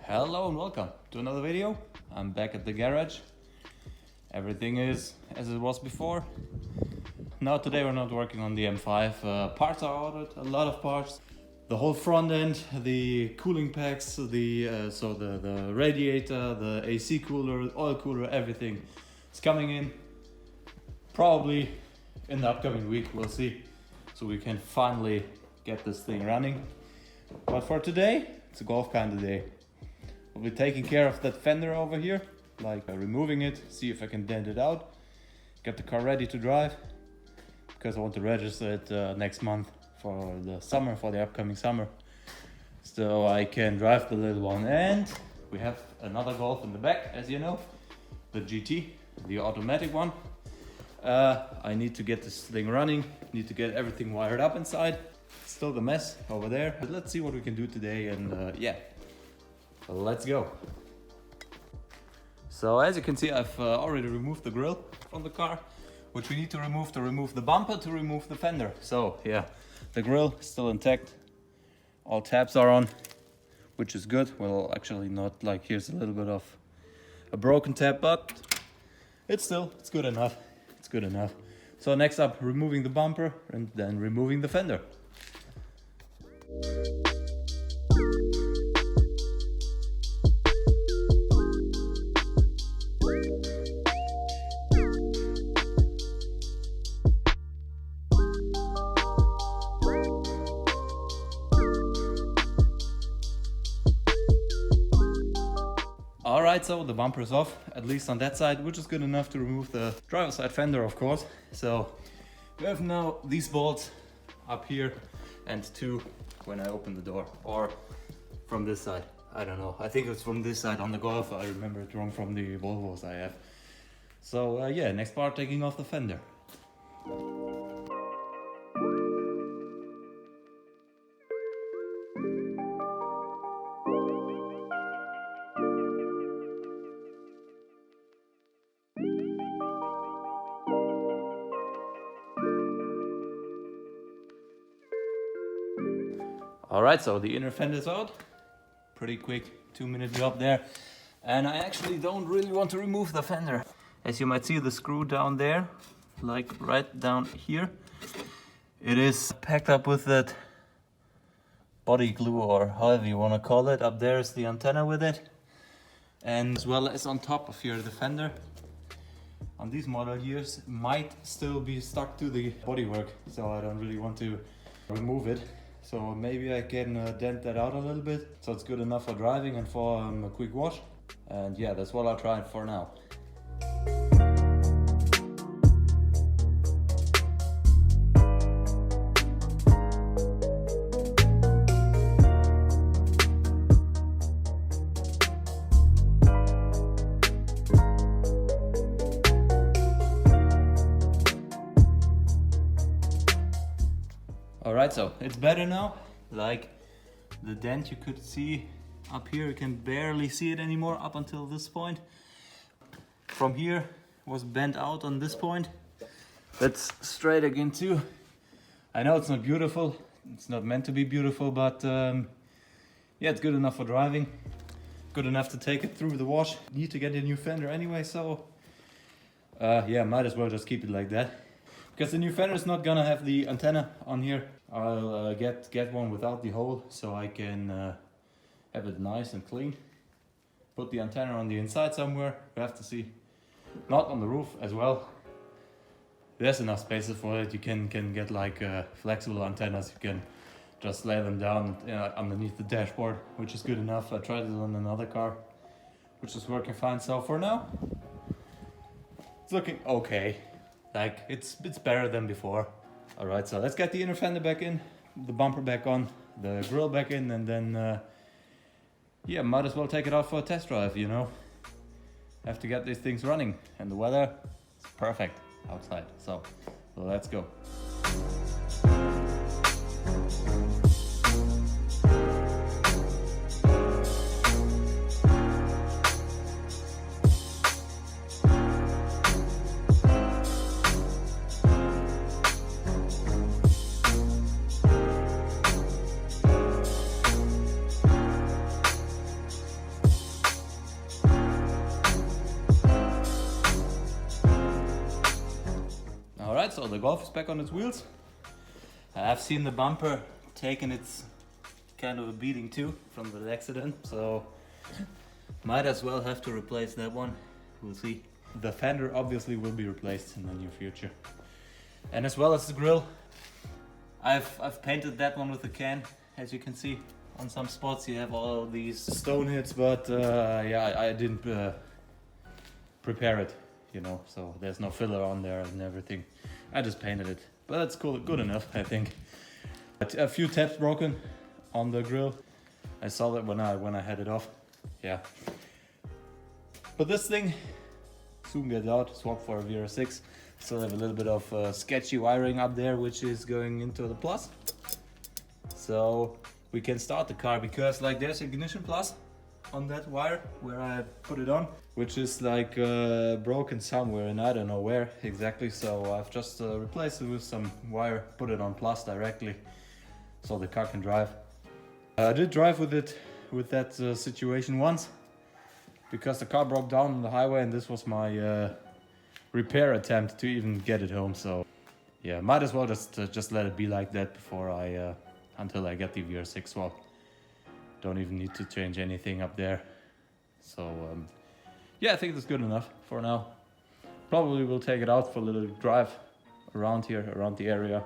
Hello and welcome to another video. I'm back at the garage. Everything is as it was before. Now today we're not working on the M5. Parts are ordered, a lot of parts. The whole front end, the cooling packs, the radiator, the AC cooler, oil cooler, everything is coming in. Probably in the upcoming week, we'll see. So we can finally get this thing running. But for today, it's a golf kind of day. We'll be taking care of that fender over here, like removing it, see if I can dent it out, get the car ready to drive, because I want to register it next month for the summer, for the upcoming summer, so I can drive the little one. And we have another Golf in the back, as you know, the GT, the automatic one. I need to get this thing running, need to get everything wired up inside. Still the mess over there, but let's see what we can do today. And yeah, let's go. So as you can see, I've already removed the grille from the car, which we need to remove the bumper, to remove the fender. So yeah, the grille is still intact, all tabs are on, which is good. Well, actually not, like here's a little bit of a broken tab, but it's good enough. It's good enough. So next up, removing the bumper and then removing the fender. Alright, so the bumper is off, at least on that side, which is good enough to remove the driver's side fender, of course. So we have now these bolts up here and two when I open the door, or from this side. I don't know, I think it's from this side on the Golf. I remember it wrong from the Volvos I have. So yeah, next part, taking off the fender. Alright, so the inner fender is out. Pretty quick, 2-minute job there. And I actually don't really want to remove the fender. As you might see, the screw down there, like right down here, it is packed up with that body glue, or however you want to call it. Up there is the antenna with it. And as well as on top of here, the fender on these model years might still be stuck to the bodywork. So I don't really want to remove it. So maybe I can dent that out a little bit, so it's good enough for driving and for a quick wash. And yeah, that's what I'll try for now. Alright, so it's better now. Like the dent you could see up here, you can barely see it anymore up until this point. From here was bent out on this point. That's straight again too. I know it's not beautiful, it's not meant to be beautiful, but yeah, it's good enough for driving. Good enough to take it through the wash. Need to get a new fender anyway, so yeah, might as well just keep it like that. Because the new fender is not gonna have the antenna on here. I'll get one without the hole, so I can have it nice and clean. Put the antenna on the inside somewhere, we have to see. Not on the roof as well. There's enough spaces for it. You can get like flexible antennas. You can just lay them down underneath the dashboard, which is good enough. I tried it on another car, which is working fine. So for now, it's looking okay. Like it's better than before. Alright, so let's get the inner fender back in, the bumper back on, the grille back in, and then yeah, might as well take it out for a test drive, you know. Have to get these things running, and the weather is perfect outside, so let's go. so the Golf is back on its wheels. I've seen the bumper taking its kind of a beating too from the accident, so might as well have to replace that one. We'll see. The fender obviously will be replaced in the near future. And as well as the grill, I've painted that one with a can. As you can see, on some spots you have all these stone hits, but yeah, I didn't prepare it, you know, so there's no filler on there and everything. I just painted it, but that's cool, good enough, I think. But a few tabs broken on the grill. I saw that when I had it off. Yeah. But this thing soon gets out, swap for a VR6. Still have a little bit of sketchy wiring up there, which is going into the plus. So we can start the car, because like there's ignition plus on that wire where I put it on, which is like broken somewhere and I don't know where exactly. So I've just replaced it with some wire, put it on plus directly so the car can drive. I did drive with it with that situation once, because the car broke down on the highway and this was my repair attempt to even get it home. So yeah, might as well just let it be like that before I until I get the VR6 swap. Don't even need to change anything up there. So yeah, I think that's good enough for now. Probably will take it out for a little drive around here, around the area,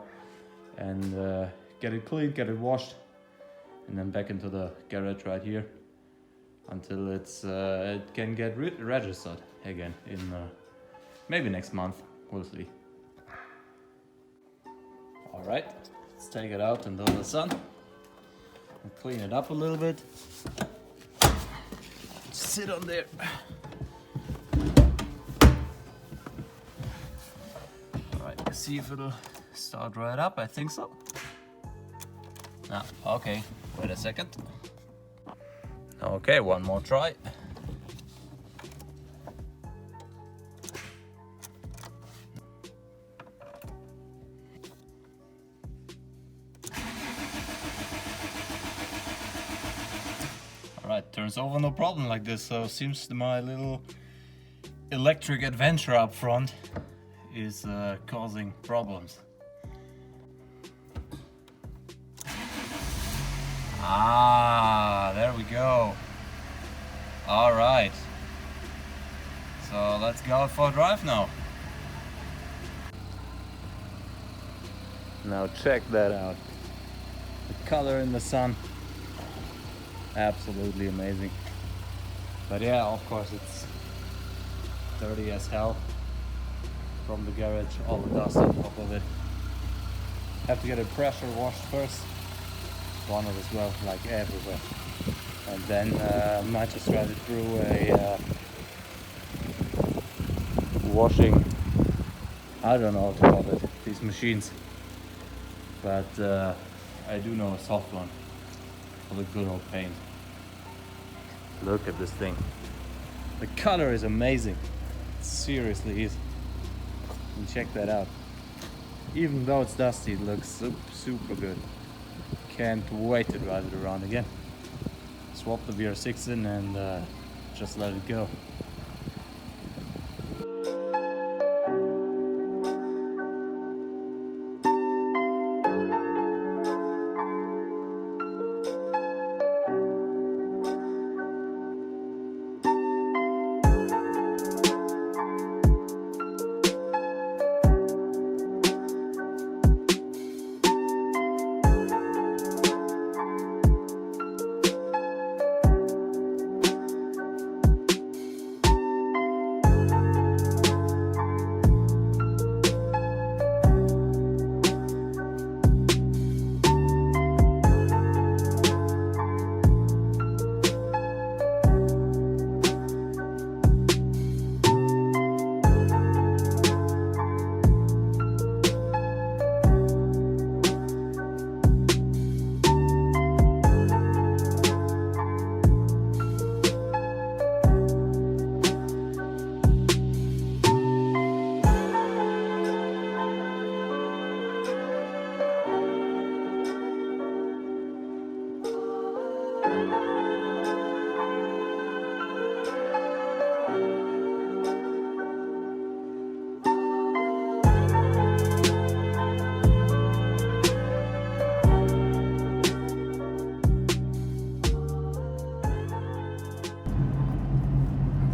and get it cleaned, get it washed, and then back into the garage right here until it can get registered again in maybe next month. We'll see. All right, let's take it out under the sun and clean it up a little bit. Sit on there. All right, let's see if it'll start right up. I think so. No, okay, wait a second. Okay, one more try. Alright, turns over no problem like this, so seems my little electric adventure up front is causing problems. Ah, there we go. All right. So let's go out for a drive now. Now check that out. The color in the sun. Absolutely amazing. But yeah, of course it's dirty as hell from the garage, all the dust on top of it. Have to get it pressure washed first. On it as well, like everywhere, and then might just run it through a washing, I don't know how to call it, these machines, but I do know a soft one for the good old paint. Look at this thing, the color is amazing, it seriously is. And check that out, even though it's dusty, it looks super good. Can't wait to drive it around again. Swap the VR6 in and just let it go.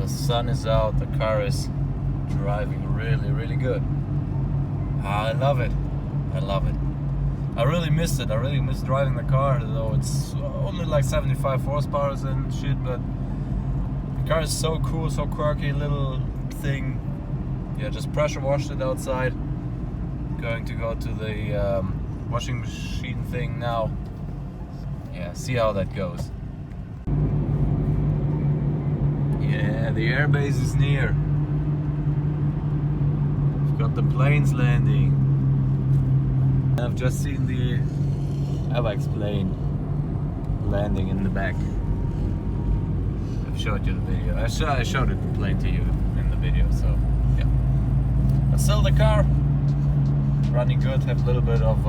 The sun is out, the car is driving really good. I love it. I love it. I really missed it. I really missed driving the car, though it's only like 75 horsepower and shit, but the car is so cool, so quirky, little thing. Yeah, just pressure washed it outside. Going to go to the washing machine thing now. Yeah, see how that goes. Yeah, the airbase is near. We've got the planes landing. I've just seen the AVAX plane landing in the back. I've showed you the video. I showed it, the plane, to you in the video, so yeah. But still, the car running good. Have a little bit of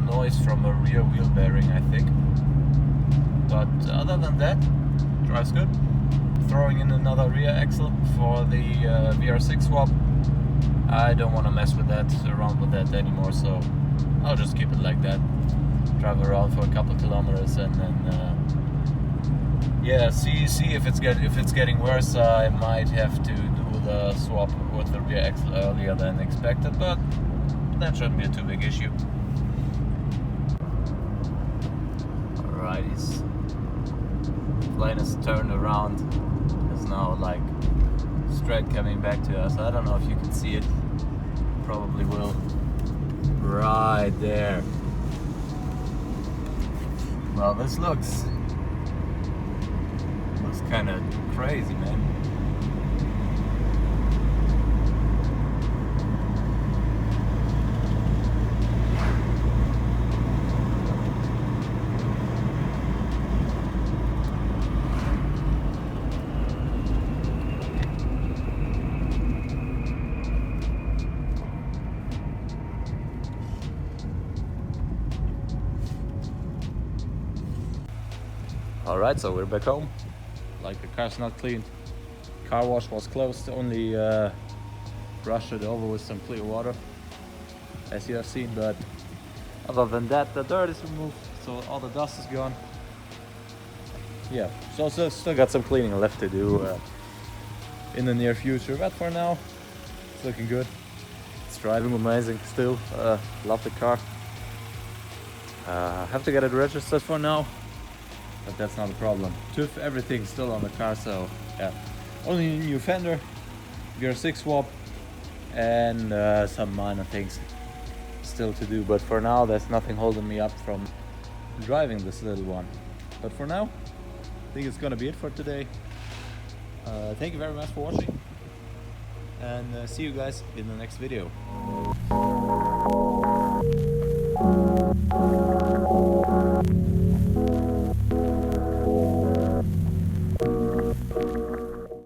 noise from a rear wheel bearing, I think. But other than that, drives good. Throwing in another rear axle for the VR6 swap. I don't want to mess with that, around with that anymore, so I'll just keep it like that. Drive around for a couple kilometers and then yeah, see if it's getting worse. I might have to do the swap with the rear axle earlier than expected, but that shouldn't be a too big issue. Alrighties, plane is turned around. It's now like straight coming back to us. I don't know if you can see it. Probably will. Right there. Well, this looks kind of crazy, man. Alright, so we're back home. Like, the car's not clean. Car wash was closed, only brushed it over with some clear water, as you have seen, but other than that, the dirt is removed, so all the dust is gone. Yeah, so still got some cleaning left to do in the near future, but for now, it's looking good. It's driving amazing still. Love the car. Have to get it registered for now, but that's not a problem. TÜV, everything's still on the car, so yeah. Only a new fender, VR6 swap, and some minor things still to do. But for now, there's nothing holding me up from driving this little one. But for now, I think it's gonna be it for today. Thank you very much for watching, and see you guys in the next video.